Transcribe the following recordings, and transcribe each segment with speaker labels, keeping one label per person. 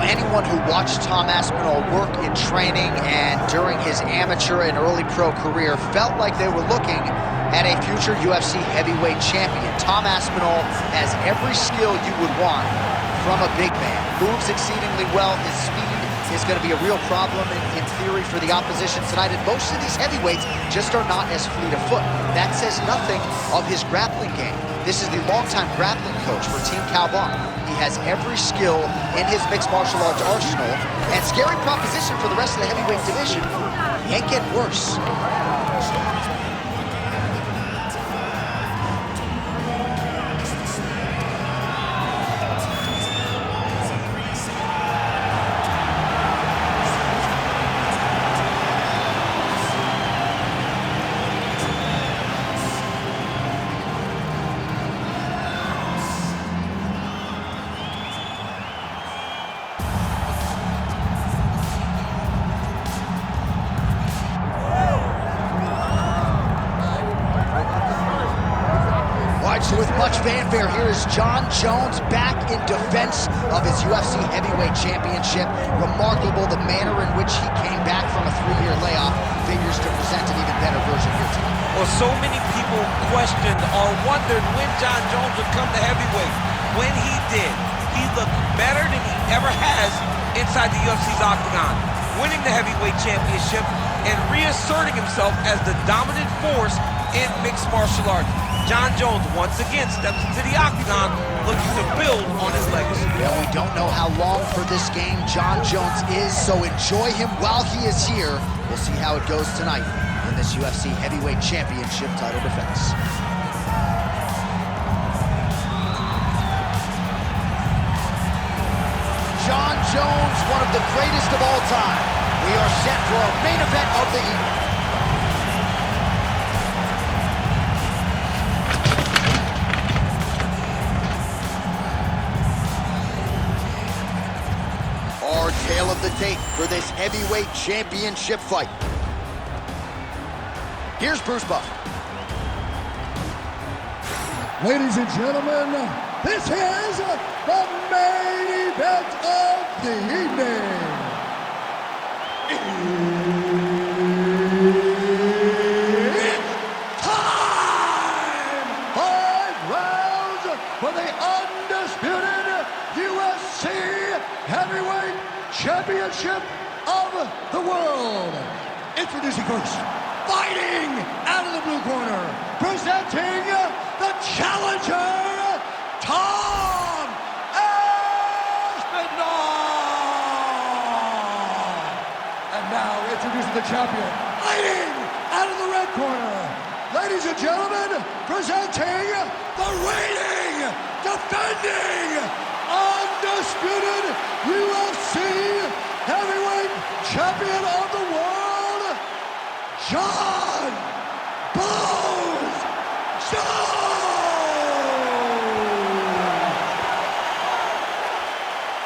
Speaker 1: anyone who watched Tom Aspinall work in training and during his amateur and early pro career felt like they were looking at a future UFC heavyweight champion. Tom Aspinall has every skill you would want from a big man. Moves exceedingly well. His speed is going to be a real problem in theory for the opposition tonight, and most of these heavyweights just are not as fleet of foot. That says nothing of his grappling game. This is the longtime grappling coach for Team Calvin. He has every skill in his mixed martial arts arsenal, and scary proposition for the rest of the heavyweight division. He ain't getting worse. So with much fanfare, here is Jon Jones back in defense of his UFC heavyweight championship. Remarkable the manner in which he came back from a 3-year layoff. Figures to present an even better version here tonight.
Speaker 2: Well, so many people questioned or wondered when Jon Jones would come to heavyweight. When he did, he looked better than he ever has inside the UFC's octagon, winning the heavyweight championship and reasserting himself as the dominant force in mixed martial arts. Jon Jones once again steps into the octagon looking to build on his legacy.
Speaker 1: Well, we don't know how long for this game Jon Jones is, so enjoy him while he is here. We'll see how it goes tonight in this UFC heavyweight championship title defense. Jon Jones, one of the greatest of all time. We are set for a main event of the evening. Tale of the tape for this heavyweight championship fight. Here's Bruce Buffer.
Speaker 3: Ladies and gentlemen, this is the main event of the evening. It's time! 5 rounds for the undisputed UFC heavyweight championship of the world. Introducing first, fighting out of the blue corner, presenting the challenger, Tom Aspinall. And now introducing the champion, fighting out of the red corner. Ladies and gentlemen, presenting the reigning, defending, undisputed UFC heavyweight champion of the world, Jon Bones Jones!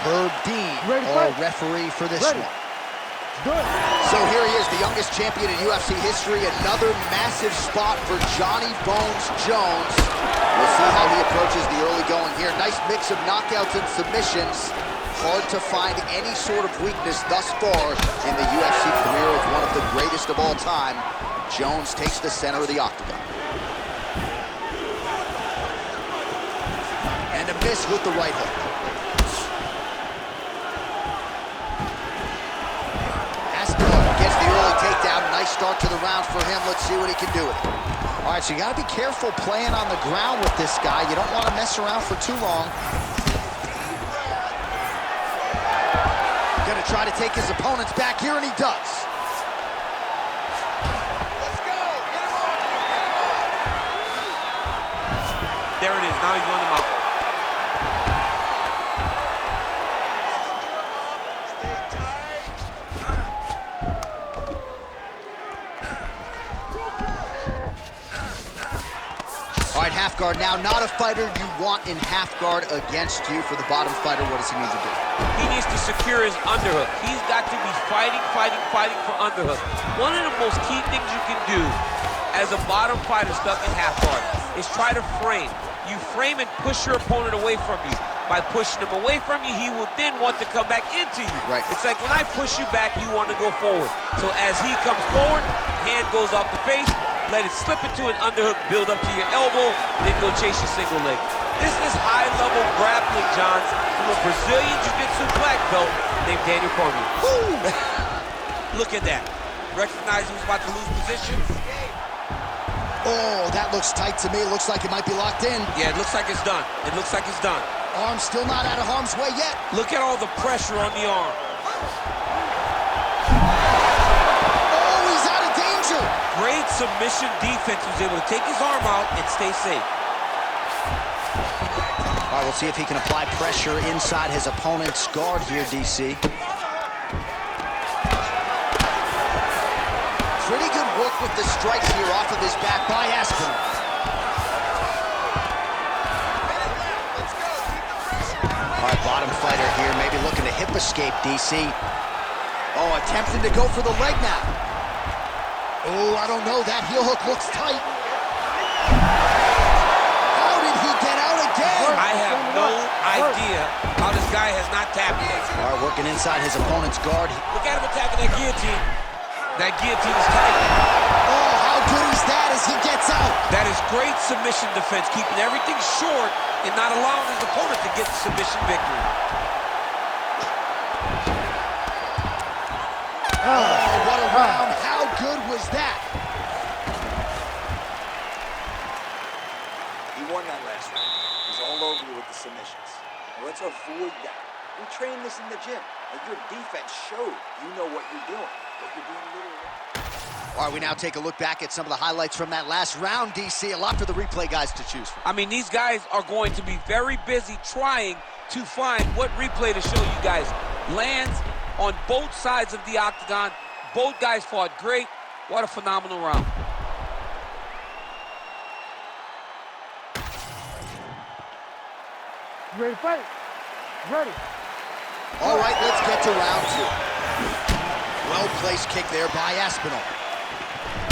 Speaker 1: Herb Dean, our referee for this one.
Speaker 3: Good.
Speaker 1: So here he is, the youngest champion in UFC history. Another massive spot for Johnny Bones Jones. We'll see how he approaches the early going here. Nice mix of knockouts and submissions. Hard to find any sort of weakness thus far in the UFC career of one of the greatest of all time. Jones takes the center of the octagon. And a miss with the right hook. Gets the early takedown. Nice start to the round for him. Let's see what he can do with it. All right, so you got to be careful playing on the ground with this guy. You don't want to mess around for too long. Going to try to take his opponents back here, and he does. Let's go. Get him on.
Speaker 2: There it is. Now he's on him out.
Speaker 1: All right, half guard now. Not a fighter you want in half guard against you. For the bottom fighter, what does he need to do?
Speaker 2: He needs to secure his underhook. He's got to be fighting for underhook. One of the most key things you can do as a bottom fighter stuck in half guard is try to frame. You frame and push your opponent away from you. By pushing him away from you, he will then want to come back into you.
Speaker 1: Right.
Speaker 2: It's like when I push you back, you want to go forward. So as he comes forward, hand goes off the face, let it slip into an underhook, build up to your elbow, then go chase your single leg. This is high-level grappling, John, from a Brazilian Jiu-Jitsu black belt named Daniel Cormier. Look at that. Recognize he was about to lose position.
Speaker 1: Oh, that looks tight to me. It looks like it might be locked in.
Speaker 2: Yeah, it looks like it's done. It looks like it's done.
Speaker 1: Arm still not out of harm's way yet.
Speaker 2: Look at all the pressure on the arm.
Speaker 1: Oh, he's out of danger.
Speaker 2: Great submission defense. He was able to take his arm out and stay safe.
Speaker 1: All right, we'll see if he can apply pressure inside his opponent's guard here, DC. Pretty good work with the strikes here off of his back by Aspinall. All right, bottom fighter here, maybe looking to hip escape, DC. Oh, attempting to go for the leg now. Oh, I don't know, that heel hook looks tight. How did he get out again?
Speaker 2: I have no idea how this guy has not tapped yet.
Speaker 1: All right, working inside his opponent's guard.
Speaker 2: Look at him attacking that guillotine. That guillotine is tight.
Speaker 1: Oh, how good is that as he gets out?
Speaker 2: That is great submission defense, keeping everything short and not allowing his opponent to get the submission victory.
Speaker 1: Oh, what a round. How good was that?
Speaker 4: He won that last round. He's all over you with the submissions. Now let's avoid that. We train this in the gym. And your defense showed you know what you're doing. But you're doing a little wrong.
Speaker 1: All right, we now take a look back at some of the highlights from that last round, DC. A lot for the replay guys to choose from.
Speaker 2: I mean, these guys are going to be very busy trying to find what replay to show you guys. Lands on both sides of the octagon. Both guys fought great. What a phenomenal round.
Speaker 3: You ready to fight? Ready.
Speaker 1: All right, let's get to round two. Well-placed kick there by Aspinall.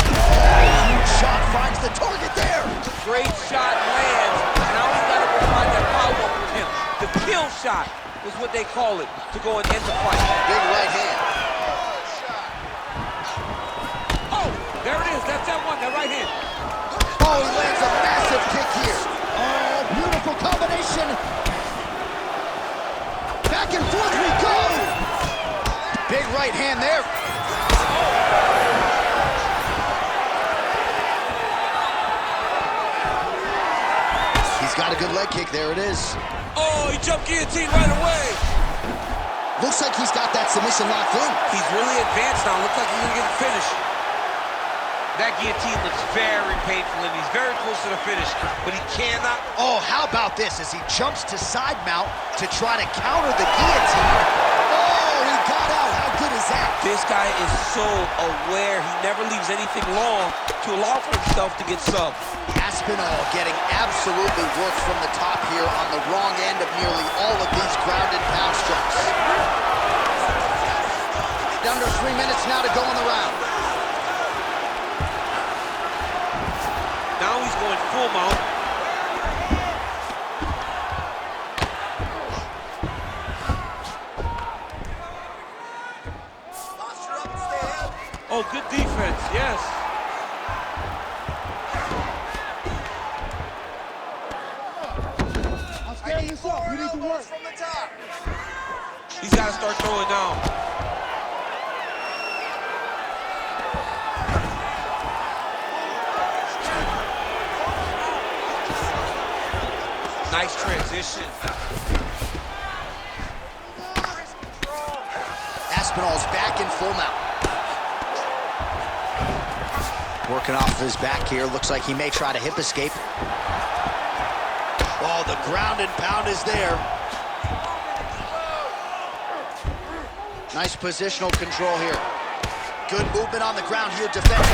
Speaker 1: Huge shot finds the target there.
Speaker 2: Great shot lands. Now he's got to go find that follow-up with him. The kill shot is what they call it, to go and end the fight.
Speaker 1: Big right hand.
Speaker 2: Oh, there it is. That's that one, that right hand.
Speaker 1: Oh, he lands a massive kick here. Oh, beautiful combination. Back and forth we go. Big right hand there. He's got a good leg kick. There it is.
Speaker 2: Oh, he jumped guillotine right away.
Speaker 1: Looks like he's got that submission locked in.
Speaker 2: He's really advanced now. Looks like he's going to get the finish. That guillotine looks very painful, and he's very close to the finish, but he cannot.
Speaker 1: Oh, how about this as he jumps to side mount to try to counter the guillotine. Oh, he got out. How good is that?
Speaker 2: This guy is so aware. He never leaves anything long to allow for himself to get subbed.
Speaker 1: Aspinall getting absolutely worked from the top here on the wrong end of nearly all of these ground and pound strikes. Under 3 minutes now to go in the round.
Speaker 2: Now he's going full mount.
Speaker 4: Posture up and stay healthy.
Speaker 2: Oh, good defense, yes.
Speaker 3: I'm standing this up. You need to work.
Speaker 4: From the top.
Speaker 2: He's got to start throwing down. Nice transition.
Speaker 1: Aspinall's back in full mount. Working off his back here. Looks like he may try to hip escape. Oh, the ground and pound is there. Nice positional control here. Good movement on the ground here defensively.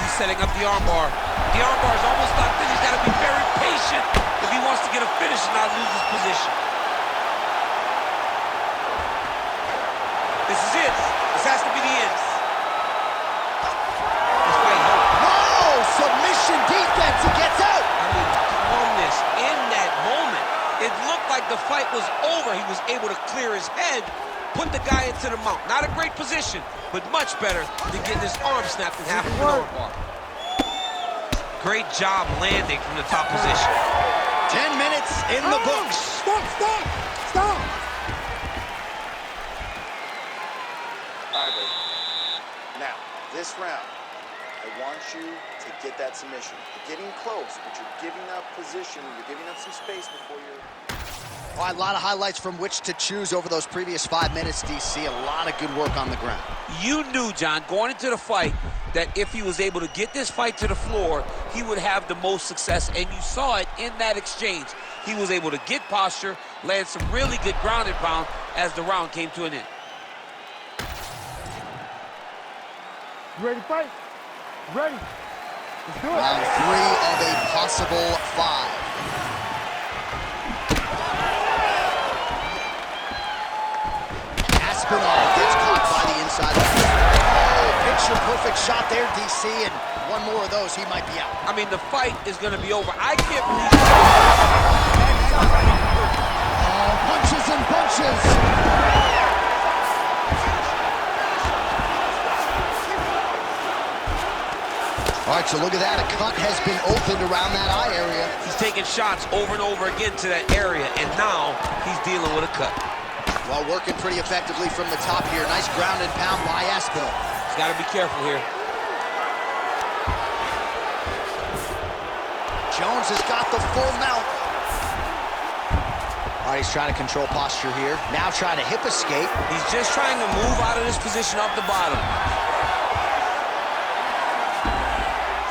Speaker 2: He's setting up the armbar. The armbar is almost locked in. He's got to be very patient if he wants to get a finish and not lose his position. This is it. This has to be the end. This fight hurt.
Speaker 1: Oh,
Speaker 2: was over, he was able to clear his head, put the guy into the mount. Not a great position, but much better than getting his arm snapped in half of an arm bar. Great job landing from the top position.
Speaker 1: 10 minutes in the books.
Speaker 3: Stop!
Speaker 4: All right, baby. Now, this round, I want you to get that submission. You're getting close, but you're giving up position. You're giving up some space before you're...
Speaker 1: All right, a lot of highlights from which to choose over those previous 5 minutes, DC. A lot of good work on the ground.
Speaker 2: You knew, John, going into the fight, that if he was able to get this fight to the floor, he would have the most success, and you saw it in that exchange. He was able to get posture, land some really good ground and pound as the round came to an end.
Speaker 3: You ready to fight? Ready? Let's do it.
Speaker 1: Round 3 of a possible 5. Aspinall gets caught by the inside. Oh, picture-perfect shot there, DC, and one more of those, he might be out.
Speaker 2: I mean, the fight is going to be over. I can't believe...
Speaker 3: Oh, punches and bunches.
Speaker 1: All right, so look at that. A cut has been opened around that eye area.
Speaker 2: He's taking shots over and over again to that area, and now he's dealing with a cut.
Speaker 1: Well, working pretty effectively from the top here. Nice ground and pound by Aspinall.
Speaker 2: He's got to be careful here.
Speaker 1: Jones has got the full mount. All right, he's trying to control posture here. Now trying to hip escape.
Speaker 2: He's just trying to move out of this position off the bottom.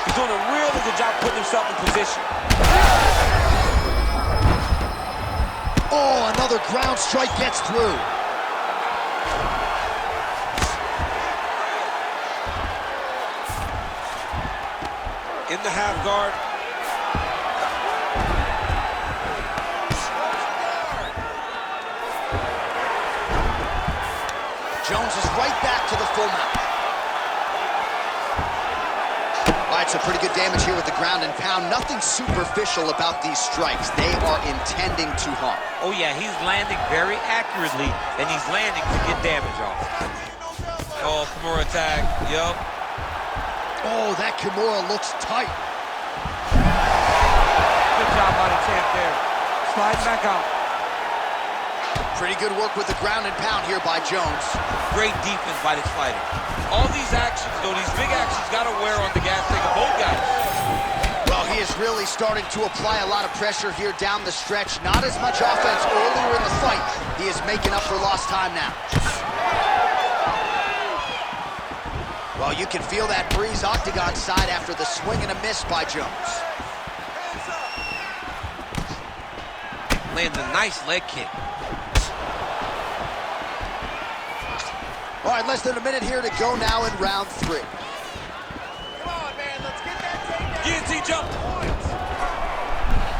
Speaker 2: He's doing a really good job putting himself in position.
Speaker 1: Oh, another ground strike gets through.
Speaker 2: In the half guard.
Speaker 1: Jones is right back to the full mount. All right, so pretty good damage here with the ground and pound. Nothing superficial about these strikes. They are intending to harm.
Speaker 2: Oh, yeah, he's landing very accurately, and he's landing to get damage off. Oh, Kimura tag. Yup.
Speaker 1: Oh, that Kimura looks tight.
Speaker 2: Good job by the champ there. Sliding back out.
Speaker 1: Pretty good work with the ground and pound here by Jones.
Speaker 2: Great defense by this fighter. All these actions, though, these big actions got to wear on the gas tank of both guys.
Speaker 1: Well, he is really starting to apply a lot of pressure here down the stretch. Not as much offense earlier in the fight. He is making up for lost time now. Well, you can feel that breeze octagon side after the swing and a miss by Jones.
Speaker 2: Lands a nice leg kick.
Speaker 1: All right, less than a minute here to go now in round 3.
Speaker 4: Come on, man, let's get that takedown.
Speaker 2: Guillotine jump.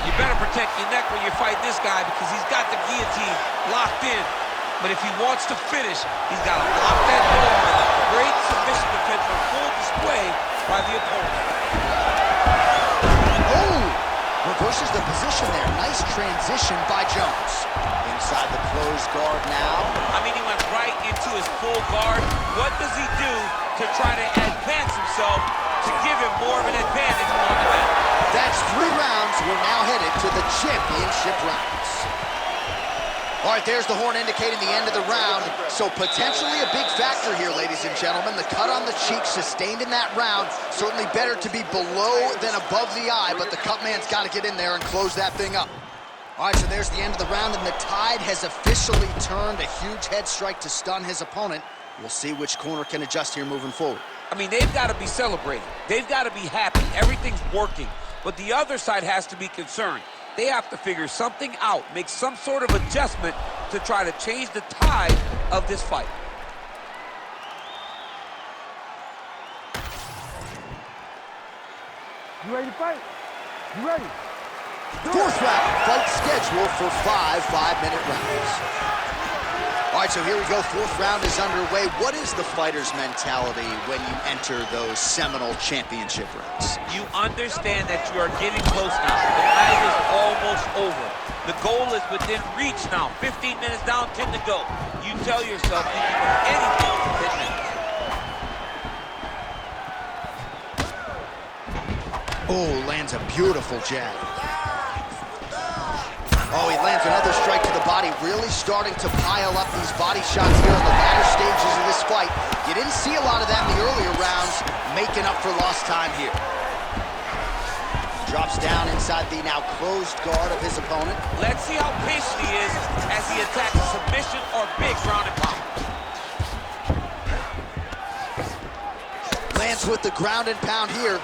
Speaker 2: You better protect your neck when you're fighting this guy because he's got the guillotine locked in. But if he wants to finish, he's got to lock that door. Great submission defense on full display by the opponent.
Speaker 1: Oh, reverses the position there. Nice transition by Jones. Inside the closed guard now.
Speaker 2: I mean, he went right into his full guard. What does he do to try to advance himself to give him more of an advantage on the mat?
Speaker 1: That's 3 rounds. We're now headed to the championship rounds. All right, there's the horn indicating the end of the round. So potentially a big factor here, ladies and gentlemen. The cut on the cheek sustained in that round. Certainly better to be below than above the eye, but the cut man's got to get in there and close that thing up. All right, so there's the end of the round, and the tide has officially turned. A huge head strike to stun his opponent. We'll see which corner can adjust here moving forward.
Speaker 2: I mean, they've got to be celebrating. They've got to be happy. Everything's working. But the other side has to be concerned. They have to figure something out, make some sort of adjustment to try to change the tide of this fight.
Speaker 3: You ready to fight? You ready?
Speaker 1: 4th round, fight scheduled for 5 5-minute rounds. All right, so here we go. 4th round is underway. What is the fighter's mentality when you enter those seminal championship rounds?
Speaker 2: You understand that you are getting close now. The night is almost over. The goal is within reach now. 15 minutes down, 10 to go. You tell yourself you can do anything in 10 minutes.
Speaker 1: Oh, lands a beautiful jab. Oh, he lands another strike to the body, really starting to pile up these body shots here in the latter stages of this fight. You didn't see a lot of that in the earlier rounds, making up for lost time here. Drops down inside the now closed guard of his opponent.
Speaker 2: Let's see how patient he is as he attacks a submission or big ground and pound.
Speaker 1: Lands with the ground and pound here.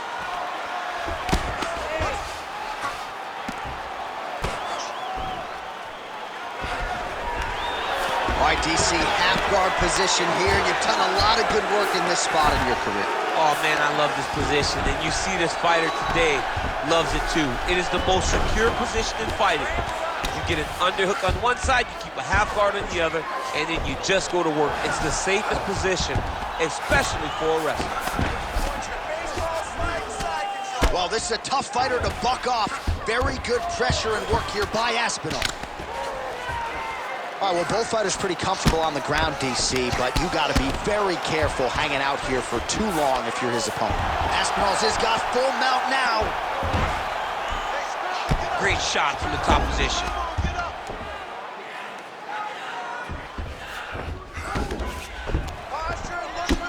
Speaker 1: All right, DC, half guard position here. You've done a lot of good work in this spot in your career.
Speaker 2: Oh, man, I love this position. And you see this fighter today loves it, too. It is the most secure position in fighting. You get an underhook on one side, you keep a half guard on the other, and then you just go to work. It's the safest position, especially for a wrestler.
Speaker 1: Well, this is a tough fighter to buck off. Very good pressure and work here by Aspinall. All right, well, both fighters pretty comfortable on the ground, DC, but you got to be very careful hanging out here for too long if you're his opponent. Aspinall's has got full mount now.
Speaker 2: Great shot from the top position.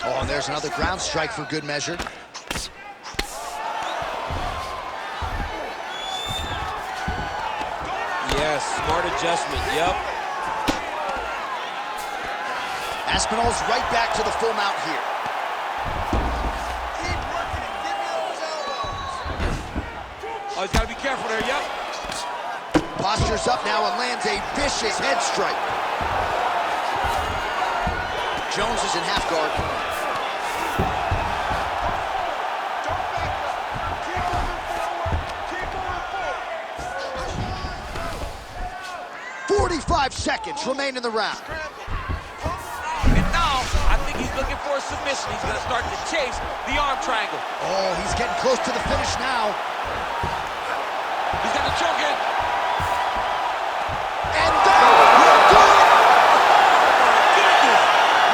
Speaker 1: Oh, and there's another ground strike for good measure.
Speaker 2: Yes, smart adjustment, yep.
Speaker 1: Aspinall's right back to the full mount here.
Speaker 4: Keep working it. Give me those elbows.
Speaker 2: Oh, he's got to be careful there, yep.
Speaker 1: Postures up now and lands a vicious head strike. Jones is in half guard.
Speaker 4: Don't back up. Keep moving forward. Keep moving forward.
Speaker 1: 45 seconds remain in the round.
Speaker 2: I think he's looking for a submission. He's going to start to chase the arm triangle.
Speaker 1: Oh, he's getting close to the finish now.
Speaker 2: He's got the choke in.
Speaker 1: And that will do it!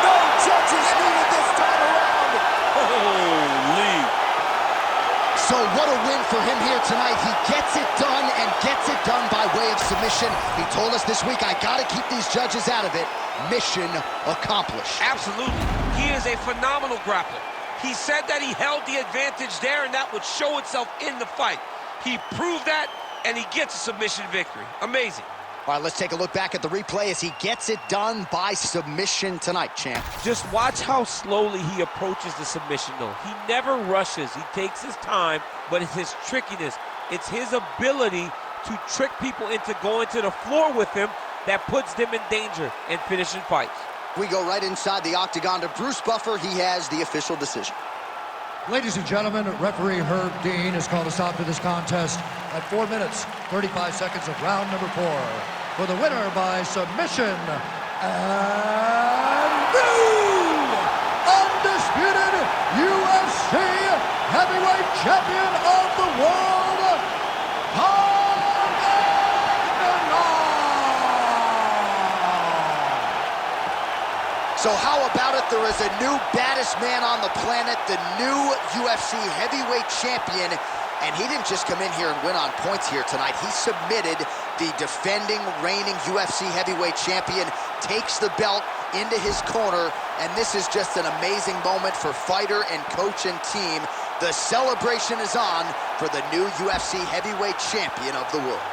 Speaker 1: No judges needed this time around.
Speaker 2: Holy.
Speaker 1: So what a win for him here tonight. He gets it done and gets it done by way of submission. He told us this week, I got to keep these judges out of it. Mission accomplished.
Speaker 2: Absolutely. He is a phenomenal grappler. He said that he held the advantage there, and that would show itself in the fight. He proved that, and he gets a submission victory. Amazing.
Speaker 1: All right, let's take a look back at the replay as he gets it done by submission tonight, champ.
Speaker 2: Just watch how slowly he approaches the submission, though. He never rushes. He takes his time, but it's his trickiness. It's his ability to trick people into going to the floor with him that puts them in danger and finishing fights.
Speaker 1: We go right inside the octagon to Bruce Buffer. He has the official decision.
Speaker 3: Ladies and gentlemen, referee Herb Dean has called a stop to this contest at 4 minutes, 35 seconds of round number 4. For the winner by submission, and new undisputed UFC heavyweight champion of the world,
Speaker 1: So how about it? There is a new baddest man on the planet, the new UFC heavyweight champion, and he didn't just come in here and win on points here tonight. He submitted the defending, reigning UFC heavyweight champion, takes the belt into his corner, and this is just an amazing moment for fighter and coach and team. The celebration is on for the new UFC heavyweight champion of the world.